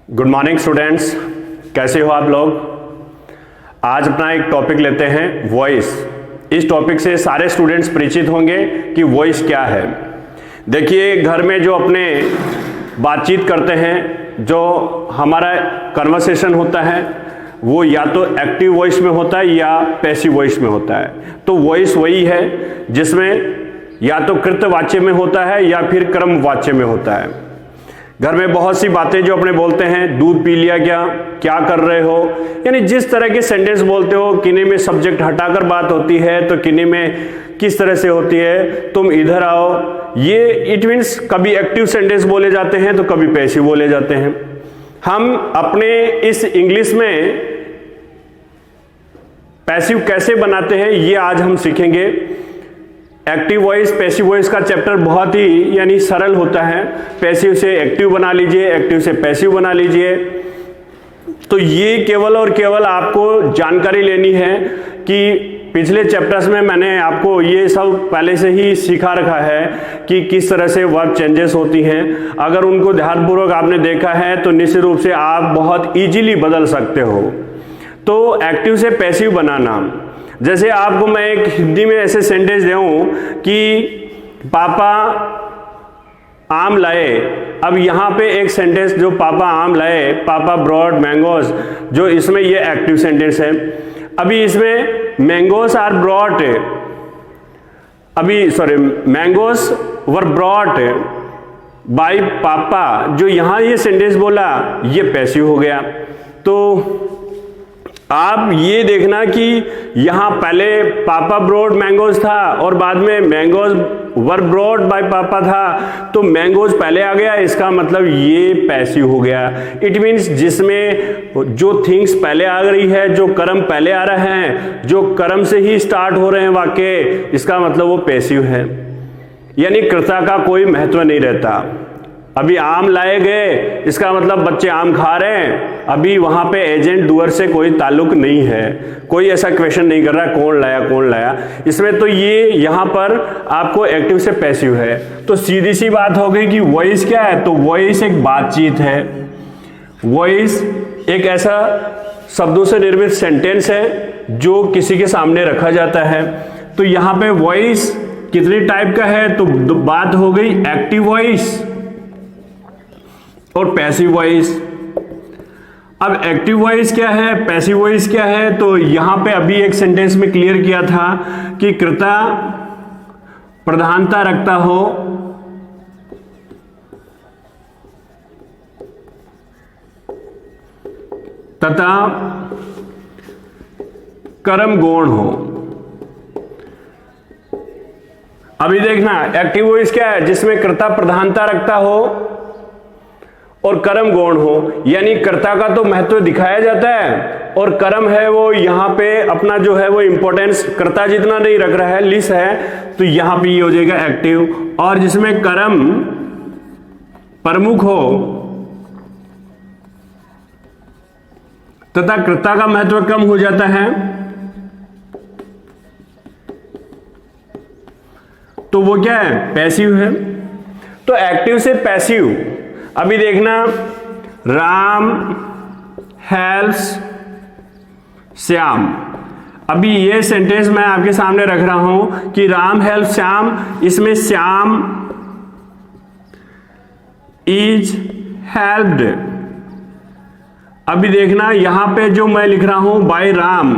Good morning students, कैसे हो आप लोग। आज अपना एक टॉपिक लेते हैं वॉइस। इस टॉपिक से सारे स्टूडेंट्स परिचित होंगे कि वॉइस क्या है। देखिए, घर में जो अपने बातचीत करते हैं, जो हमारा कन्वर्सेशन होता है, वो या तो एक्टिव वॉइस में होता है या पैसिव वॉइस में होता है। तो वॉइस वही है जिसमें या तो कृतवाच्य में होता है या फिर क्रमवाच्य में होता है। घर में बहुत सी बातें जो अपने बोलते हैं, दूध पी लिया क्या कर रहे हो, यानी जिस तरह के सेंटेंस बोलते हो, किन्हीं में सब्जेक्ट हटाकर बात होती है तो किन्हीं में किस तरह से होती है, तुम इधर आओ, ये इट मीन्स कभी एक्टिव सेंटेंस बोले जाते हैं तो कभी पैसिव बोले जाते हैं। हम अपने इस इंग्लिश में पैसिव कैसे बनाते हैं ये आज हम सीखेंगे। एक्टिव वॉइस पैसिव वॉइस का चैप्टर बहुत ही यानी सरल होता है। पैसिव से एक्टिव बना लीजिए, एक्टिव से पैसिव बना लीजिए। तो ये केवल और केवल आपको जानकारी लेनी है कि पिछले चैप्टर्स में मैंने आपको ये सब पहले से ही सिखा रखा है कि किस तरह से वर्ब चेंजेस होती हैं। अगर उनको ध्यानपूर्वक आपने देखा है तो निश्चित रूप से आप बहुत इजीली बदल सकते हो। तो एक्टिव से पैसिव बनाना, जैसे आपको मैं एक हिंदी में ऐसे सेंटेंस दूं कि पापा आम लाए। अब यहां पे एक सेंटेंस जो पापा आम लाए, पापा ब्रॉड मैंगोज, जो इसमें ये एक्टिव सेंटेंस है। अभी इसमें mangoes are brought, mangoes were brought by papa, जो यहां ये सेंटेंस बोला ये पैसिव हो गया। तो आप ये देखना कि यहां पहले पापा ब्रॉड मैंगोज था और बाद में मैंगोज वर ब्रॉड बाय पापा था, तो मैंगोज पहले आ गया, इसका मतलब ये पैसिव हो गया। इट मीन्स जिसमें जो थिंग्स पहले आ रही है, जो कर्म पहले आ रहे हैं, जो कर्म से ही स्टार्ट हो रहे हैं वाक्य, इसका मतलब वो पैसिव है, यानी कर्ता का कोई महत्व नहीं रहता। अभी आम लाए गए, इसका मतलब बच्चे आम खा रहे हैं, अभी वहां पे एजेंट डूअर से कोई ताल्लुक नहीं है, कोई ऐसा क्वेश्चन नहीं कर रहा कौन लाया। इसमें तो ये यहां पर आपको एक्टिव से पैसिव है। तो सीधी सी बात हो गई कि वॉइस क्या है। तो वॉइस एक बातचीत है। वॉइस एक ऐसा शब्दों से निर्मित सेंटेंस है जो किसी के सामने रखा जाता है। तो यहां पे वॉइस कितने टाइप का है, तो बात हो गई एक्टिव वॉइस और पैसिव वॉइस। अब एक्टिव वॉइस क्या है, पैसिव वॉइस क्या है, तो यहां पे अभी एक सेंटेंस में क्लियर किया था कि कर्ता प्रधानता रखता हो तथा कर्म गौण हो। अभी देखना, एक्टिव वॉइस क्या है, जिसमें कर्ता प्रधानता रखता हो और कर्म गौण हो, यानी कर्ता का तो महत्व दिखाया जाता है और कर्म है वो यहां पे अपना जो है वो इंपॉर्टेंस कर्ता जितना नहीं रख रहा है, लिस है, तो यहां पे ये हो जाएगा एक्टिव। और जिसमें कर्म प्रमुख हो तथा कर्ता का महत्व कम हो जाता है, तो वो क्या है, पैसिव है। तो एक्टिव से पैसिव, अभी देखना, राम हेल्प्स श्याम। अभी ये सेंटेंस मैं आपके सामने रख रहा हूं कि राम हेल्प श्याम, इसमें श्याम इज हेल्प्ड। अभी देखना, यहां पे जो मैं लिख रहा हूं बाय राम,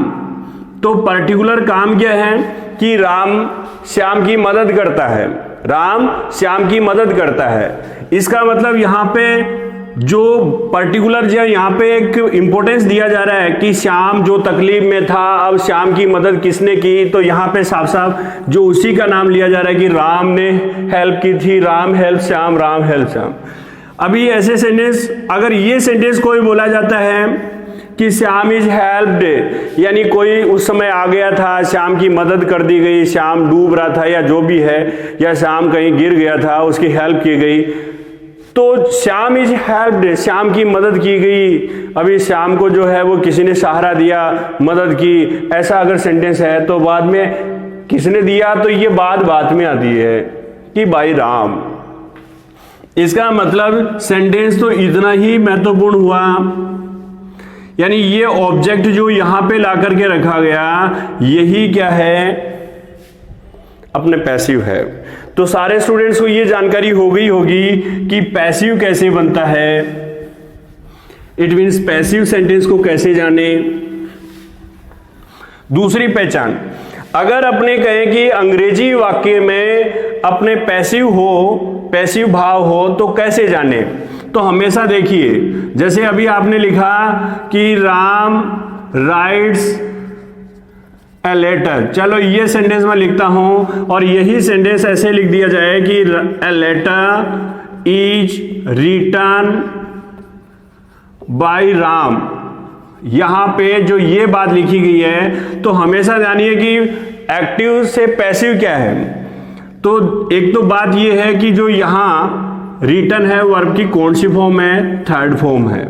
तो पर्टिकुलर काम क्या है कि राम श्याम की मदद करता है, राम श्याम की मदद करता है। इसका मतलब यहां पे जो पर्टिकुलर जो यहां पे एक इंपॉर्टेंस दिया जा रहा है कि श्याम जो तकलीफ में था, अब श्याम की मदद किसने की, तो यहां पे साफ साफ जो उसी का नाम लिया जा रहा है कि राम ने हेल्प की थी, राम हेल्प श्याम, राम हेल्प श्याम। अभी ऐसे सेंटेंस, अगर ये सेंटेंस कोई बोला जाता है कि श्याम इज हेल्प्ड, यानी कोई उस समय आ गया था, श्याम की मदद कर दी गई, श्याम डूब रहा था या जो भी है, या श्याम कहीं गिर गया था, उसकी हेल्प की गई, तो श्याम इज हेल्प्ड, श्याम की मदद की गई। अभी श्याम को जो है वो किसी ने सहारा दिया, मदद की, ऐसा अगर सेंटेंस है तो बाद में किसने दिया, तो ये बात में आती है कि भाई राम। इसका मतलब सेंटेंस तो इतना ही महत्वपूर्ण हुआ, यानी ये ऑब्जेक्ट जो यहां पे ला करके रखा गया यही क्या है, अपने पैसिव है। तो सारे स्टूडेंट्स को ये जानकारी हो गई होगी कि पैसिव कैसे बनता है, इट मीन्स पैसिव सेंटेंस को कैसे जाने। दूसरी पहचान, अगर अपने कहें कि अंग्रेजी वाक्य में अपने पैसिव हो, पैसिव भाव हो तो कैसे जाने, तो हमेशा देखिए जैसे अभी आपने लिखा कि राम राइट्स ए लेटर, चलो ये सेंटेंस मैं लिखता हूं और यही सेंटेंस ऐसे लिख दिया जाए कि a letter is written by Ram. यहां पे जो ये बात लिखी गई है तो हमेशा जानिए कि एक्टिव से पैसिव क्या है। तो एक तो बात ये है कि जो यहां रिटन है वर्ब की कौन सी फॉर्म है, थर्ड फॉर्म है।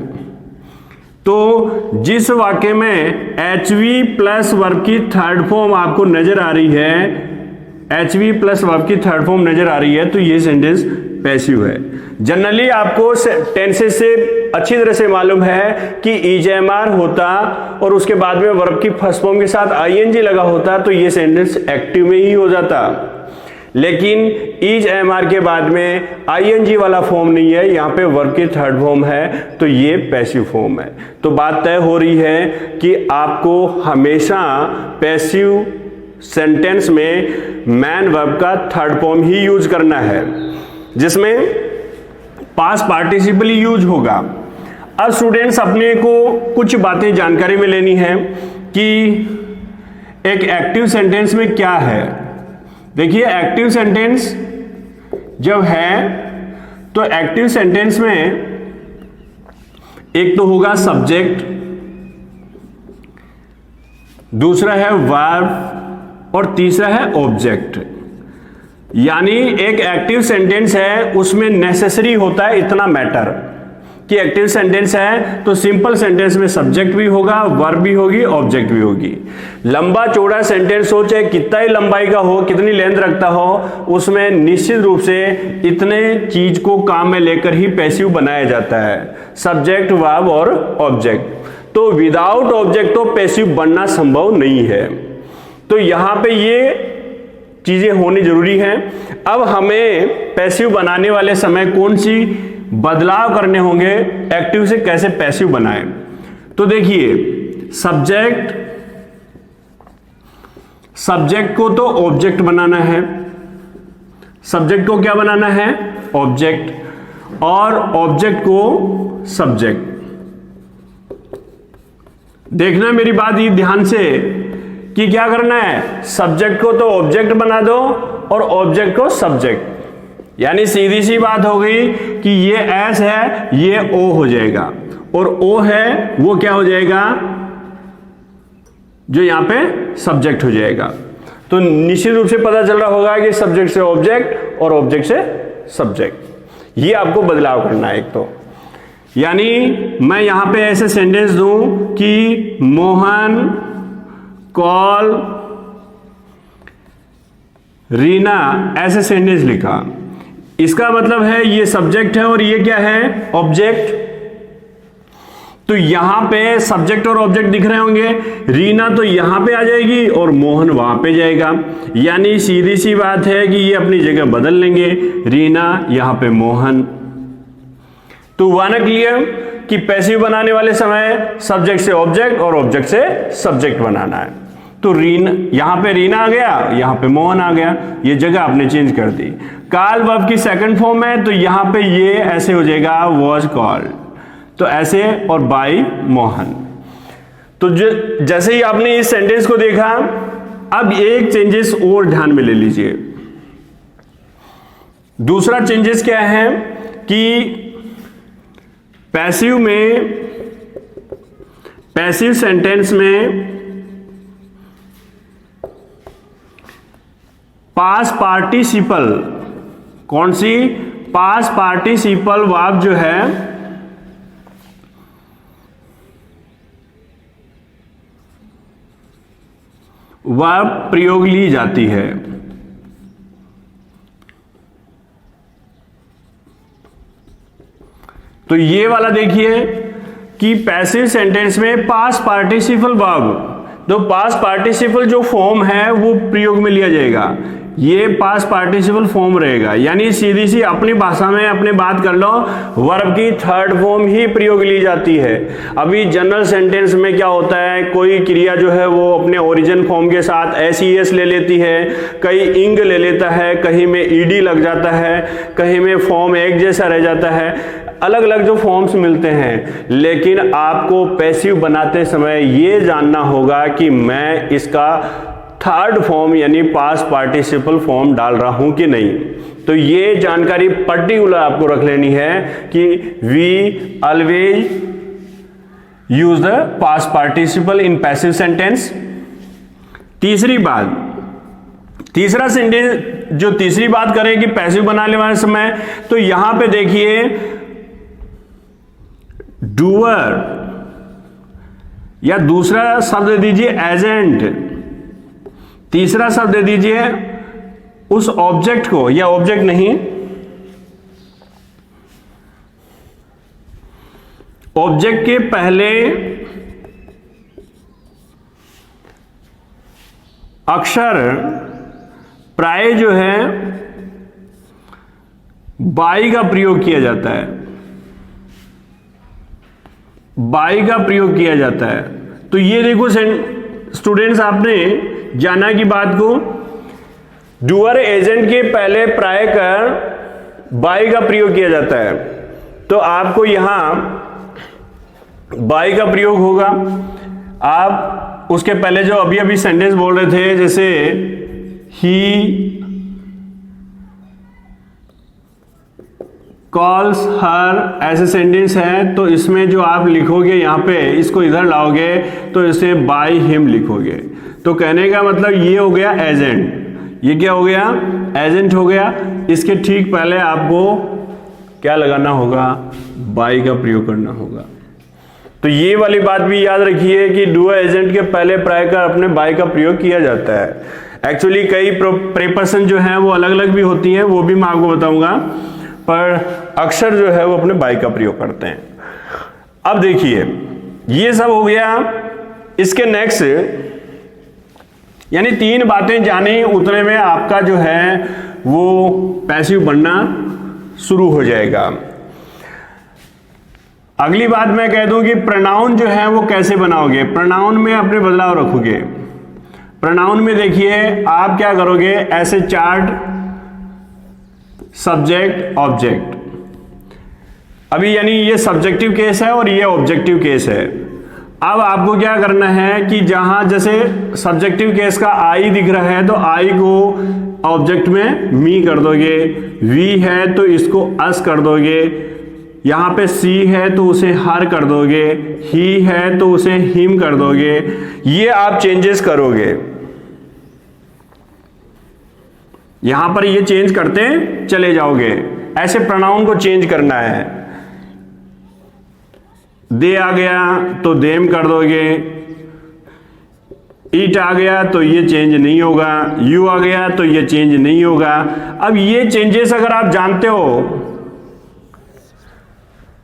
तो जिस वाक्य में HV प्लस वर्ब की थर्ड फॉर्म आपको नजर आ रही है, HV प्लस वर्ब की थर्ड फॉर्म नजर आ रही है, तो ये सेंटेंस पैसिव है। जनरली आपको टेंसेस से अच्छी तरह से मालूम है कि ईजेएमआर होता और उसके बाद में वर्ब की फर्स्ट फॉर्म के साथ ING लगा होता तो ये सेंटेंस एक्टिव में ही हो जाता, लेकिन ईज एमआर के बाद में ING वाला फॉर्म नहीं है, यहां पे वर्ब की थर्ड फॉर्म है तो ये पैसिव फॉर्म है। तो बात तय हो रही है कि आपको हमेशा पैसिव सेंटेंस में मैन वर्ब का थर्ड फॉर्म ही यूज करना है, जिसमें पास्ट पार्टिसिपल यूज होगा। अब स्टूडेंट्स अपने को कुछ बातें जानकारी में लेनी है कि एक एक्टिव सेंटेंस में क्या है। देखिए एक्टिव सेंटेंस जब है तो एक्टिव सेंटेंस में एक तो होगा सब्जेक्ट, दूसरा है वर्ब और तीसरा है ऑब्जेक्ट। यानी एक एक्टिव सेंटेंस है उसमें नेसेसरी होता है इतना मैटर कि एक्टिव सेंटेंस है तो सिंपल सेंटेंस में सब्जेक्ट भी होगा, वर्ब भी होगी, ऑब्जेक्ट भी होगी। लंबा चौड़ा सेंटेंस हो, चाहे कितना ही लंबाई का हो, कितनी लेंथ रखता हो, उसमें निश्चित रूप से इतने चीज को काम में लेकर ही पैसिव बनाया जाता है, सब्जेक्ट, वर्ब और ऑब्जेक्ट। तो विदाउट ऑब्जेक्ट तो पैसिव बनना संभव नहीं है। तो यहां पे ये चीजें होनी जरूरी है। अब हमें पैसिव बनाने वाले समय कौन सी बदलाव करने होंगे, एक्टिव से कैसे पैसिव बनाएं। तो देखिए सब्जेक्ट को तो ऑब्जेक्ट बनाना है, सब्जेक्ट को क्या बनाना है, ऑब्जेक्ट, और ऑब्जेक्ट को सब्जेक्ट। देखना मेरी बात ये ध्यान से कि क्या करना है, सब्जेक्ट को तो ऑब्जेक्ट बना दो और ऑब्जेक्ट को सब्जेक्ट। यानी सीधी सी बात हो गई कि ये एस है, ये ओ हो जाएगा, और ओ है वो क्या हो जाएगा, जो यहां पे सब्जेक्ट हो जाएगा। तो निश्चित रूप से पता चल रहा होगा कि सब्जेक्ट से ऑब्जेक्ट और ऑब्जेक्ट से सब्जेक्ट, ये आपको बदलाव करना है एक तो। यानी मैं यहां पे ऐसे सेंटेंस दूं कि मोहन कॉल रीना, ऐसे सेंटेंस लिखा, इसका मतलब है ये सब्जेक्ट है और ये क्या है, ऑब्जेक्ट। तो यहां पे सब्जेक्ट और ऑब्जेक्ट दिख रहे होंगे, रीना तो यहां पे आ जाएगी और मोहन वहां पे जाएगा। यानी सीधी सी बात है कि ये अपनी जगह बदल लेंगे, रीना यहां पे मोहन। तो हुआ ना क्लियर कि पैसिव बनाने वाले समय सब्जेक्ट से ऑब्जेक्ट और ऑब्जेक्ट से सब्जेक्ट बनाना है। तो रीना, यहां पे रीना आ गया, यहां पे मोहन आ गया, ये जगह आपने चेंज कर दी। कॉल वर्ब की सेकंड फॉर्म है तो यहां पे ये ऐसे हो जाएगा, वॉज कॉल्ड, तो ऐसे, और बाय मोहन। तो जैसे ही आपने इस सेंटेंस को देखा, अब एक चेंजेस और ध्यान में ले लीजिए। दूसरा चेंजेस क्या है कि पैसिव सेंटेंस में पास्ट पार्टिसिपल, कौन सी, पास्ट पार्टिसिपल वर्ब जो है वर्ब प्रयोग ली जाती है। तो ये वाला देखिए कि पैसिव सेंटेंस में पास्ट पार्टिसिपल वर्ब, तो पास्ट पार्टिसिपल जो फॉर्म है वो प्रयोग में लिया जाएगा, ये पास्ट पार्टिसिपल फॉर्म रहेगा। यानी सीधी सी अपनी भाषा में अपने बात कर लो, वर्ब की थर्ड फॉर्म ही प्रयोग ली जाती है। अभी जनरल सेंटेंस में क्या होता है, कोई क्रिया जो है वो अपने ओरिजिन फॉर्म के साथ एस ले लेती है, कहीं इंग ले लेता है, कहीं में ईडी लग जाता है, कहीं में फॉर्म एक जैसा रह जाता है, अलग अलग जो फॉर्म्स मिलते हैं। लेकिन आपको पैसिव बनाते समय ये जानना होगा कि मैं इसका थर्ड फॉर्म यानी पास्ट पार्टिसिपल फॉर्म डाल रहा हूं कि नहीं। तो ये जानकारी पर्टिकुलर आपको रख लेनी है कि we always use the past participle in passive sentence. तीसरी बात, तीसरा सेंटेंस जो तीसरी बात करें कि पैसिव बनाने वाले समय, तो यहां पे देखिए डूअर या दूसरा शब्द दे दीजिए एजेंट, तीसरा शब्द दे दीजिए उस ऑब्जेक्ट को, या ऑब्जेक्ट नहीं, ऑब्जेक्ट के पहले अक्षर प्राय जो है बाई का प्रयोग किया जाता है, बाई का प्रयोग किया जाता है। तो ये देखो स्टूडेंट्स, आपने जाना की बात को, डूअर एजेंट के पहले प्राय कर बाई का प्रयोग किया जाता है, तो आपको यहां बाई का प्रयोग होगा। आप उसके पहले जो अभी अभी सेंटेंस बोल रहे थे, जैसे ही कॉल्स हर, ऐसे सेंटेंस है, तो इसमें जो आप लिखोगे यहां पे, इसको इधर लाओगे तो इसे बाय हिम लिखोगे। तो कहने का मतलब ये हो गया एजेंट, ये क्या हो गया, एजेंट हो गया। इसके ठीक पहले आपको क्या लगाना होगा, बाय का प्रयोग करना होगा। तो ये वाली बात भी याद रखिए कि डूअर एजेंट के पहले प्राय कर अपने बाय का प्रयोग किया जाता है। एक्चुअली कई प्रीपोजिशन जो है वो अलग अलग भी होती है, वो भी मैं आपको बताऊंगा, पर अक्सर जो है वो अपने बाय का प्रयोग करते हैं। अब देखिए ये सब हो गया। इसके नेक्स्ट यानी 3 बातें जानी, उतने में आपका जो है वो पैसिव बनना शुरू हो जाएगा। अगली बात मैं कह दूं कि प्रोनाउन जो है वो कैसे बनाओगे, प्रोनाउन में अपने बदलाव रखोगे। प्रोनाउन में देखिए आप क्या करोगे, ऐसे चार्ट, सब्जेक्ट ऑब्जेक्ट। अभी यानी ये सब्जेक्टिव केस है और ये ऑब्जेक्टिव केस है। अब आपको क्या करना है कि जहां जैसे सब्जेक्टिव केस का आई दिख रहा है तो आई को ऑब्जेक्ट में मी कर दोगे, वी है तो इसको अस कर दोगे, यहां पे सी है तो उसे हर कर दोगे, ही है तो उसे हिम कर दोगे। ये आप चेंजेस करोगे, यहां पर ये चेंज करते चले जाओगे। ऐसे प्रोनाउन को चेंज करना है। दे आ गया तो देम कर दोगे, इट आ गया तो ये चेंज नहीं होगा, यू आ गया तो ये चेंज नहीं होगा। अब ये चेंजेस अगर आप जानते हो,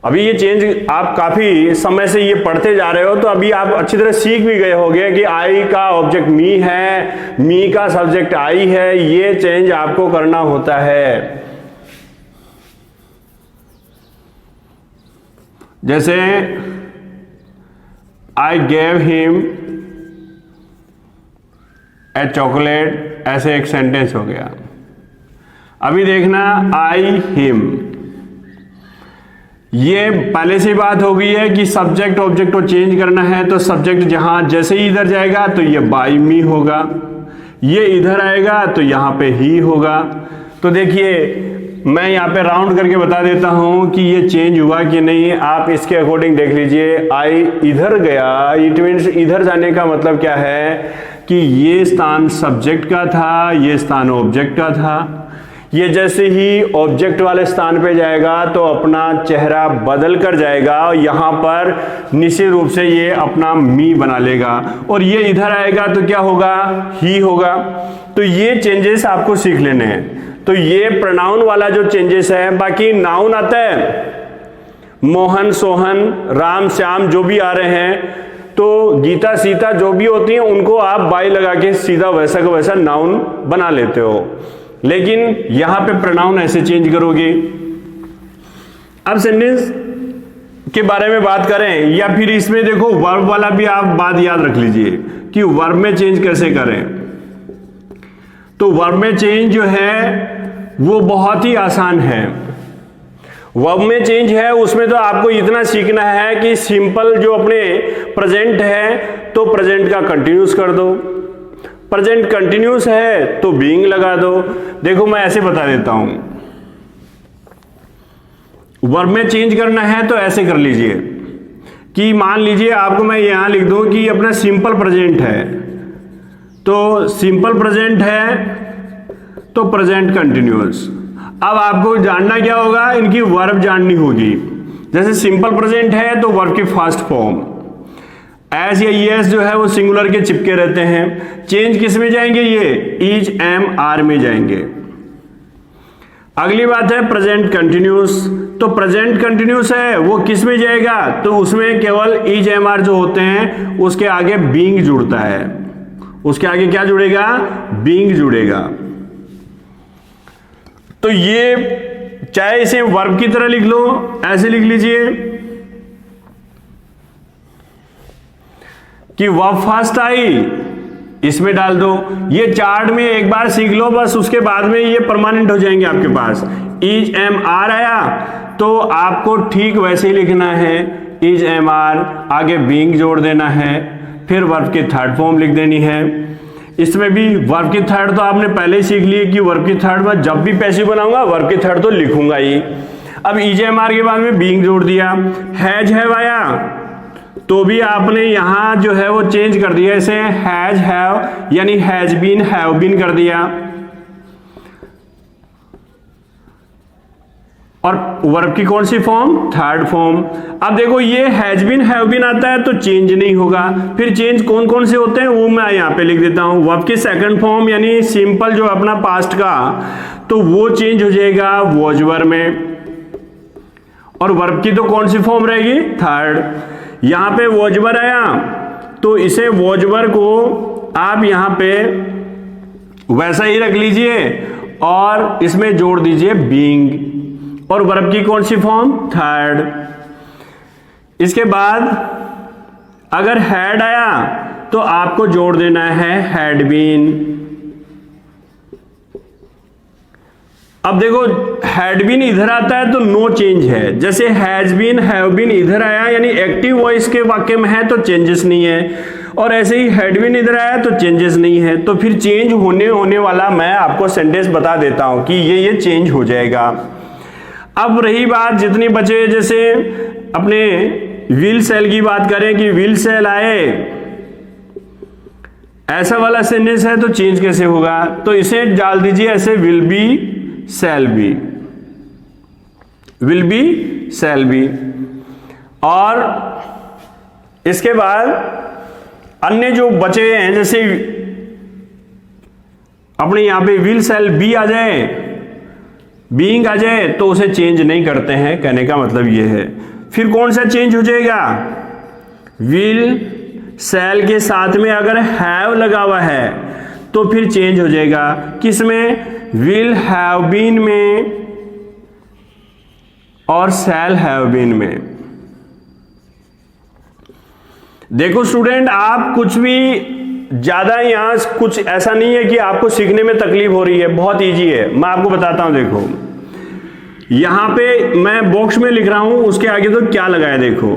अभी ये चेंज आप काफी समय से ये पढ़ते जा रहे हो, तो अभी आप अच्छी तरह सीख भी गए होंगे कि आई का ऑब्जेक्ट मी है, मी का सब्जेक्ट आई है, ये चेंज आपको करना होता है। जैसे I gave him a chocolate, ऐसे एक सेंटेंस हो गया। अभी देखना आई हिम, ये पहले से बात हो गई है कि सब्जेक्ट ऑब्जेक्ट को चेंज करना है, तो सब्जेक्ट जहां जैसे ही इधर जाएगा तो ये बाय मी होगा, ये इधर आएगा तो यहां पे ही होगा। तो देखिए मैं यहाँ पे राउंड करके बता देता हूं कि ये चेंज हुआ कि नहीं, आप इसके अकॉर्डिंग देख लीजिए। आई इधर गया, इट मीन्स इधर जाने का मतलब क्या है कि ये स्थान सब्जेक्ट का था, ये स्थान ऑब्जेक्ट का था। ये जैसे ही ऑब्जेक्ट वाले स्थान पे जाएगा तो अपना चेहरा बदल कर जाएगा और यहां पर निश्चित रूप से ये अपना मी बना लेगा, और ये इधर आएगा तो क्या होगा, ही होगा। तो ये चेंजेस आपको सीख लेने हैं। तो ये प्रोनाउन वाला जो चेंजेस है। बाकी नाउन आता है, मोहन सोहन राम श्याम जो भी आ रहे हैं, तो गीता सीता जो भी होती हैं उनको आप बाई लगा के सीधा वैसा का वैसा नाउन बना लेते हो, लेकिन यहां पे प्रोनाउन ऐसे चेंज करोगे। अब सेंटेंस के बारे में बात करें, या फिर इसमें देखो वर्ब वाला भी आप बात याद रख लीजिए कि वर्ब में चेंज कैसे करें। तो वर्ब में चेंज जो है वो बहुत ही आसान है। वर्ब में चेंज है उसमें तो आपको इतना सीखना है कि सिंपल जो अपने प्रेजेंट है तो प्रेजेंट का कंटिन्यूस कर दो, प्रेजेंट कंटिन्यूस है तो बीइंग लगा दो। देखो मैं ऐसे बता देता हूं, वर्ब में चेंज करना है तो ऐसे कर लीजिए कि मान लीजिए आपको मैं यहां लिख दूं कि अपना सिंपल प्रेजेंट है, तो सिंपल प्रेजेंट है तो प्रेजेंट कंटिन्यूअस। अब आपको जानना क्या होगा, इनकी वर्ब जाननी होगी। जैसे सिंपल प्रेजेंट है तो वर्ब की फर्स्ट फॉर्म, एस या ईएस जो है वो सिंगुलर के चिपके रहते हैं। चेंज किस में जाएंगे, ये इज एम आर में जाएंगे। अगली बात है प्रेजेंट कंटिन्यूस, तो प्रेजेंट कंटिन्यूस है वो किस में जाएगा, तो उसमें केवल इज एम आर जो होते हैं उसके आगे बीइंग जुड़ता है, उसके आगे क्या जुड़ेगा, बीइंग जुड़ेगा। तो ये चाहे इसे वर्ब की तरह लिख लो, ऐसे लिख लीजिए कि वर्ब फर्स्ट आई, इसमें डाल दो। ये चार्ट में एक बार सीख लो बस, उसके बाद में ये परमानेंट हो जाएंगे आपके पास। इज एम आर आया तो आपको ठीक वैसे ही लिखना है, इज एम आर आगे बीइंग जोड़ देना है, फिर वर्ब की थर्ड फॉर्म लिख देनी है। इसमें भी वर्ब की थर्ड तो आपने पहले ही सीख लिए कि वर्ब की थर्ड में जब भी पैसिव बनाऊंगा वर्ब की थर्ड तो लिखूंगा ही। अब इज एम आर के बाद में बीइंग जोड़ दिया। हैज हैव आया तो भी आपने यहां जो है वो चेंज कर दिया, इसे हैज हैव यानी हैज बीन हैव बीन कर दिया। और वर्ब की कौन सी फॉर्म, थर्ड फॉर्म। अब देखो ये हैज बीन हैव बीन आता है तो चेंज नहीं होगा, फिर चेंज कौन कौन से होते हैं वो मैं यहां पे लिख देता हूं। वर्ब की सेकंड फॉर्म यानी सिंपल जो अपना पास्ट का, तो वो चेंज हो जाएगा वॉज वर में, और वर्ब की तो कौन सी फॉर्म रहेगी, थर्ड। यहां पे वॉज वर आया तो इसे वॉज वर को आप यहां पे वैसा ही रख लीजिए और इसमें जोड़ दीजिए बीइंग, और वर्ब की कौन सी फॉर्म, थर्ड। इसके बाद अगर हैड आया तो आपको जोड़ देना है हैड बीन। अब देखो हैड बीन इधर आता है तो नो चेंज है, जैसे हैज बीन हैव बीन इधर आया यानी एक्टिव वॉइस के वाक्य में है तो चेंजेस नहीं है, और ऐसे ही हैड बीन इधर आया तो चेंजेस नहीं है। तो फिर चेंज होने वाला मैं आपको सेंटेंस बता देता हूं कि ये चेंज हो जाएगा। अब रही बात जितनी बचे, जैसे अपने विल सेल की बात करें कि विल सेल आए, ऐसा वाला सेंटेंस है तो चेंज कैसे होगा, तो इसे डाल दीजिए ऐसे will be sell be, will be sell be. और इसके बाद अन्य जो बचे हैं जैसे अपने यहां पे विल सेल बी आ जाए, बीइंग आ जाए तो उसे चेंज नहीं करते हैं, कहने का मतलब यह है। फिर कौन सा चेंज हो जाएगा, विल सेल के साथ में अगर हैव लगा हुआ है तो फिर चेंज हो जाएगा, किसमें, विल हैव बीन में और शैल हैव बीन में। देखो स्टूडेंट, आप कुछ भी ज्यादा यहां कुछ ऐसा नहीं है कि आपको सीखने में तकलीफ हो रही है, बहुत इजी है। मैं आपको बताता हूं, देखो यहां पे मैं बॉक्स में लिख रहा हूं, उसके आगे तो क्या लगाया, देखो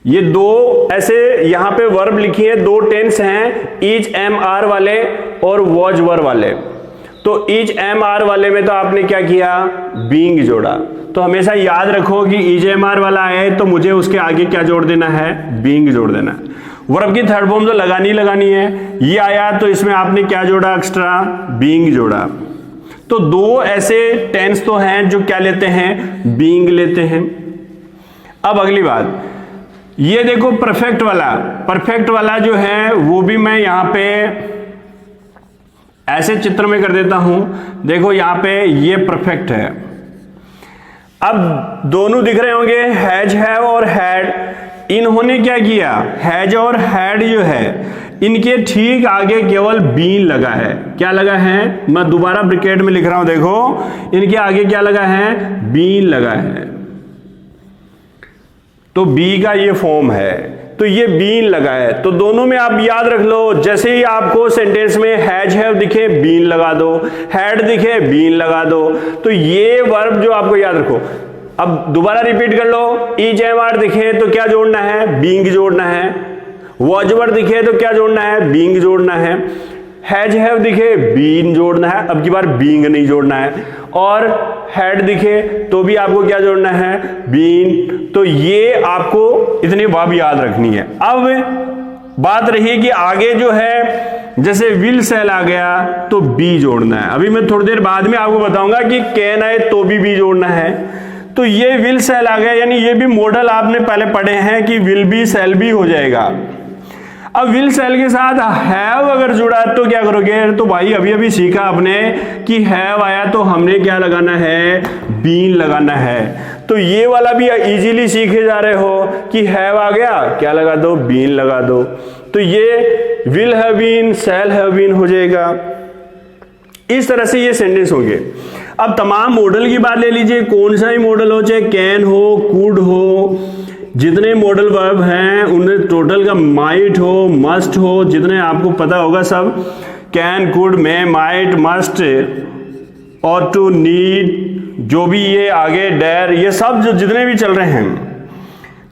ये दो ऐसे यहां पे वर्ब लिखी है, दो टेंस हैं, इज एम आर वाले और वॉज वर वाले। तो इज एम आर वाले में तो आपने क्या किया, बीइंग जोड़ा। तो हमेशा याद रखो कि इज एम आर वाला आए तो मुझे उसके आगे क्या जोड़ देना है, बीइंग जोड़ देना है। वर्ब की थर्ड फॉर्म तो लगानी है, ये आया तो इसमें आपने क्या जोड़ा, एक्स्ट्रा बीइंग जोड़ा। तो दो ऐसे टेंस तो हैं जो क्या लेते हैं, बीइंग लेते हैं। अब अगली बात, ये देखो परफेक्ट वाला जो है वो भी मैं यहां पे ऐसे चित्र में कर देता हूं। देखो यहां पे ये परफेक्ट है। अब दोनों दिख रहे होंगे, हैज, हैव और हैड। इन्होंने क्या किया, हैज और हैड जो है इनके ठीक आगे केवल बीन लगा है। क्या लगा है, मैं दोबारा ब्रैकेट में लिख रहा हूं, देखो इनके आगे क्या लगा है, बीन लगा है। तो बी का ये फॉर्म है, तो ये बीन लगा है। तो दोनों में आप याद रख लो, जैसे ही आपको सेंटेंस में हैज हैव दिखे बीन लगा दो, हैड दिखे बीन लगा दो। तो ये वर्ब जो आपको याद रखो। अब दोबारा रिपीट कर लो, ईच एम आर दिखे तो क्या जोड़ना है, बीइंग जोड़ना है। वॉज वर्ड दिखे तो क्या जोड़ना है, बीइंग जोड़ना है। हैज हैव दिखे बीन जोड़ना है, अब की बार बीइंग नहीं जोड़ना है। और हैड दिखे तो भी आपको क्या जोड़ना है, बीन। तो ये आपको इतनी वर्ब याद रखनी है। अब बात रही कि आगे जो है, जैसे विल सेल आ गया तो बी जोड़ना है। अभी मैं थोड़ी देर बाद में आपको बताऊंगा कि कैन आए तो भी बी जोड़ना है। तो ये विल सेल आ गया, यानी ये भी मॉडल आपने पहले पढ़े हैं कि विल बी सेल बी हो जाएगा। अब विल सेल के साथ हैव अगर जुड़ा तो क्या करोगे, तो भाई अभी अभी सीखा आपने कि हैव आया तो हमने क्या लगाना है, बीन लगाना है। तो ये वाला भी इजीली सीखे जा रहे हो कि हैव आ गया क्या लगा दो, बीन लगा दो। तो ये will have been, sell have been हो जाएगा। इस तरह से ये सेंटेंस होंगे। अब तमाम मॉडल की बात ले लीजिए, कौन सा ही मॉडल हो, चाहे कैन हो, कुड हो, जितने मॉडल वर्ब हैं उनमें टोटल का माइट हो, मस्ट हो, जितने आपको पता होगा सब, can, could, may, might, must, ought to, need, जो भी ये आगे डेयर, ये सब जो जितने भी चल रहे हैं,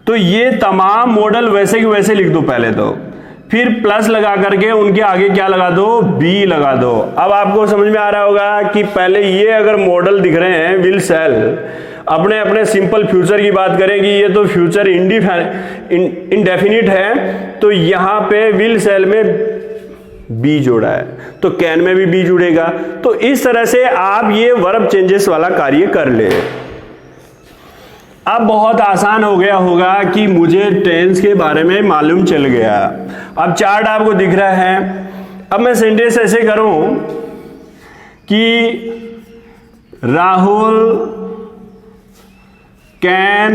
तो ये तमाम मॉडल वैसे के वैसे लिख दो पहले तो, फिर प्लस लगा करके उनके आगे क्या लगा दो, बी लगा दो। अब आपको समझ में आ रहा होगा कि पहले ये अगर मॉडल दिख रहे हैं विल सेल, अपने अपने सिंपल फ्यूचर की बात करें कि ये तो फ्यूचर इंडेफिनिट है, तो यहां पे विल सेल में बी जोड़ा है, तो कैन में भी बी जुड़ेगा। तो इस तरह से आप ये वर्ब चेंजेस वाला कार्य कर ले। अब बहुत आसान हो गया होगा कि मुझे टेंस के बारे में मालूम चल गया। अब चार्ट आपको दिख रहा है। अब मैं सेंटेंस ऐसे करूं कि Rahul can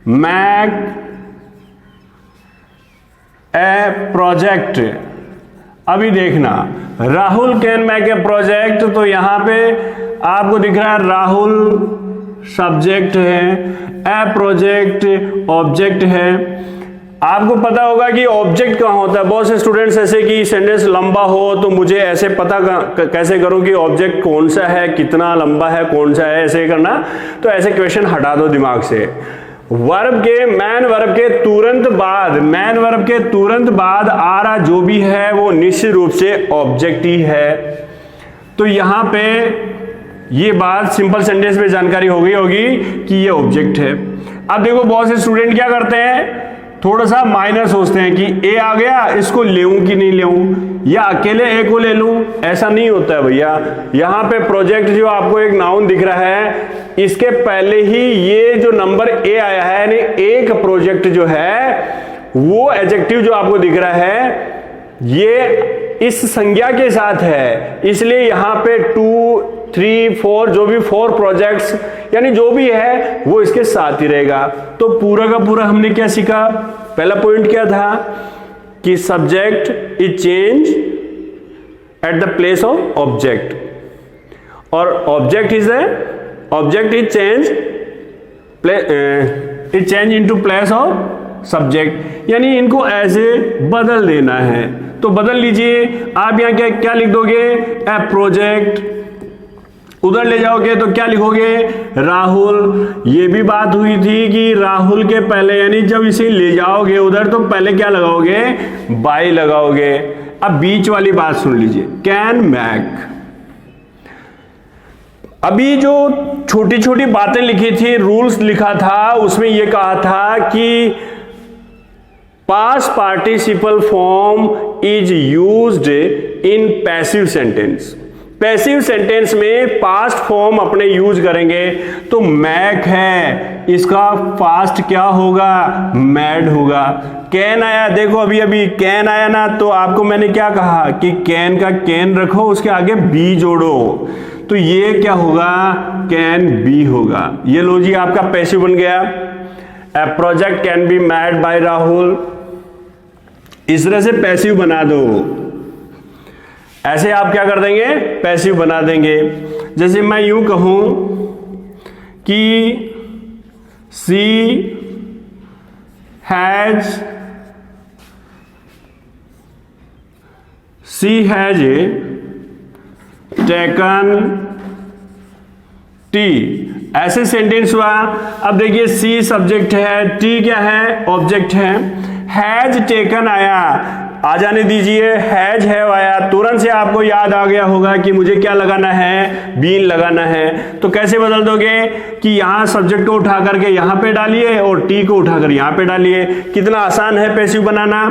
make a project. अभी देखना, Rahul can make a project, तो यहां पे आपको दिख रहा है राहुल सब्जेक्ट है, ए प्रोजेक्ट ऑब्जेक्ट है। आपको पता होगा कि ऑब्जेक्ट कहां होता है। बहुत से स्टूडेंट्स ऐसे कि सेंटेंस लंबा हो तो मुझे ऐसे पता कैसे करूं कि ऑब्जेक्ट कौन सा है, कितना लंबा है, कौन सा है, ऐसे करना। तो ऐसे क्वेश्चन हटा दो दिमाग से। वर्ब के, मैन वर्ब के तुरंत बाद, मैन वर्ब के तुरंत बाद आ रहा जो भी है वो निश्चित रूप से ऑब्जेक्ट ही है। तो यहां पे ये बात सिंपल सेंटेंस में जानकारी हो गई होगी कि ये ऑब्जेक्ट है। अब देखो बहुत से स्टूडेंट क्या करते हैं, थोड़ा सा माइनर सोचते हैं कि ए आ गया, इसको लेऊं कि नहीं लेऊं, या अकेले ए को ले लूं। ऐसा नहीं होता है भैया। यहां पे प्रोजेक्ट जो आपको एक नाउन दिख रहा है, इसके पहले ही ये जो नंबर ए आया है, यानी एक प्रोजेक्ट जो है वो एडजेक्टिव जो आपको दिख रहा है ये इस संज्ञा के साथ है, इसलिए यहां पे 2, 3, 4 जो भी 4 प्रोजेक्ट्स यानी जो भी है वो इसके साथ ही रहेगा। तो पूरा का पूरा हमने क्या सीखा, पहला पॉइंट क्या था कि subject is change at the place of object, और object is change into place of subject, यानी इनको ऐसे बदल देना है। तो बदल लीजिए आप, यहां क्या लिख दोगे, ए प्रोजेक्ट, उधर ले जाओगे तो क्या लिखोगे, राहुल। ये भी बात हुई थी कि राहुल के पहले, यानी जब इसे ले जाओगे उधर तो पहले क्या लगाओगे, बाय लगाओगे। अब बीच वाली बात सुन लीजिए, कैन मैक। अभी जो छोटी छोटी बातें लिखी थी, रूल्स लिखा था, उसमें यह कहा था कि past participle form is used in passive sentence. Passive sentence में पास्ट फॉर्म अपने यूज करेंगे। तो मैक है, इसका पास्ट क्या होगा, मैड होगा। कैन आया, देखो अभी अभी कैन आया ना, तो आपको मैंने क्या कहा कि कैन का कैन रखो, उसके आगे बी जोड़ो। तो ये क्या होगा, कैन बी होगा। ये लो जी आपका पैसिव बन गया। A project can be made by Rahul, इस तरह से पैसिव बना दो। ऐसे आप क्या कर देंगे, पैसिव बना देंगे। जैसे मैं यूं कहूं कि सी हैज टेकन टी, ऐसे सेंटेंस हुआ। अब देखिए सी सब्जेक्ट है, टी क्या है, ऑब्जेक्ट है। हैज टेकन आया, आ जाने दीजिए, हैज है आया, तुरंत से आपको याद आ गया होगा कि मुझे क्या लगाना है, बीन लगाना है। तो कैसे बदल दोगे कि यहां सब्जेक्ट को उठा करके यहां पे डालिए और टी को उठाकर यहां पे डालिए। कितना आसान है पैसिव बनाना।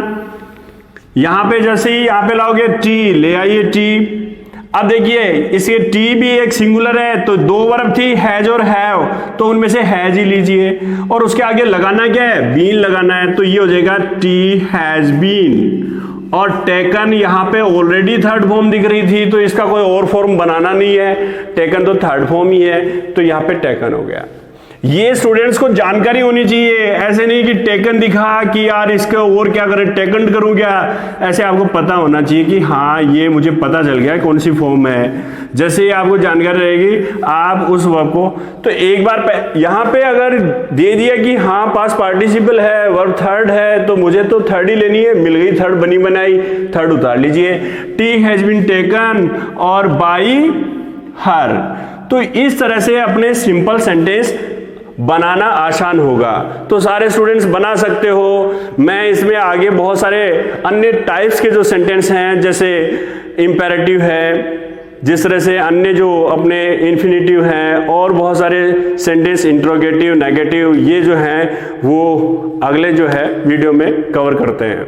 यहां पे जैसे ही यहां पे लाओगे टी, ले आइए टी। अब देखिए इसके टी भी एक सिंगुलर है, तो दो वर्ब थी हैज और हैव, तो उनमें से हैज ही लीजिए और उसके आगे लगाना क्या है, बीन लगाना है। तो ये हो जाएगा टी हैज बीन। और टेकन यहां पे ऑलरेडी थर्ड फॉर्म दिख रही थी, तो इसका कोई और फॉर्म बनाना नहीं है, टेकन तो थर्ड फॉर्म ही है, तो यहां पे टेकन हो गया। ये स्टूडेंट्स को जानकारी होनी चाहिए। ऐसे नहीं कि टेकन दिखा कि यार इसका और क्या करें, टेकन करूं क्या, ऐसे आपको पता होना चाहिए कि हाँ ये मुझे पता चल गया कौन सी फॉर्म है। जैसे ही आपको जानकारी रहेगी आप उस वर्ब को, तो एक बार यहां पे अगर दे दिया कि हाँ पास पार्टिसिपल है, वर्ब थर्ड है, तो मुझे तो थर्ड ही लेनी है, मिल गई थर्ड बनी बनाई, थर्ड उतार लीजिए। टी हैज बीन टेकन और बाई हर। तो इस तरह से अपने सिंपल सेंटेंस बनाना आसान होगा। तो सारे स्टूडेंट्स बना सकते हो। मैं इसमें आगे बहुत सारे अन्य टाइप्स के जो सेंटेंस हैं, जैसे इंपेरेटिव है, जिस तरह से अन्य जो अपने इन्फिनिटिव हैं, और बहुत सारे सेंटेंस इंट्रोगेटिव, नेगेटिव, ये जो हैं वो अगले जो है वीडियो में कवर करते हैं।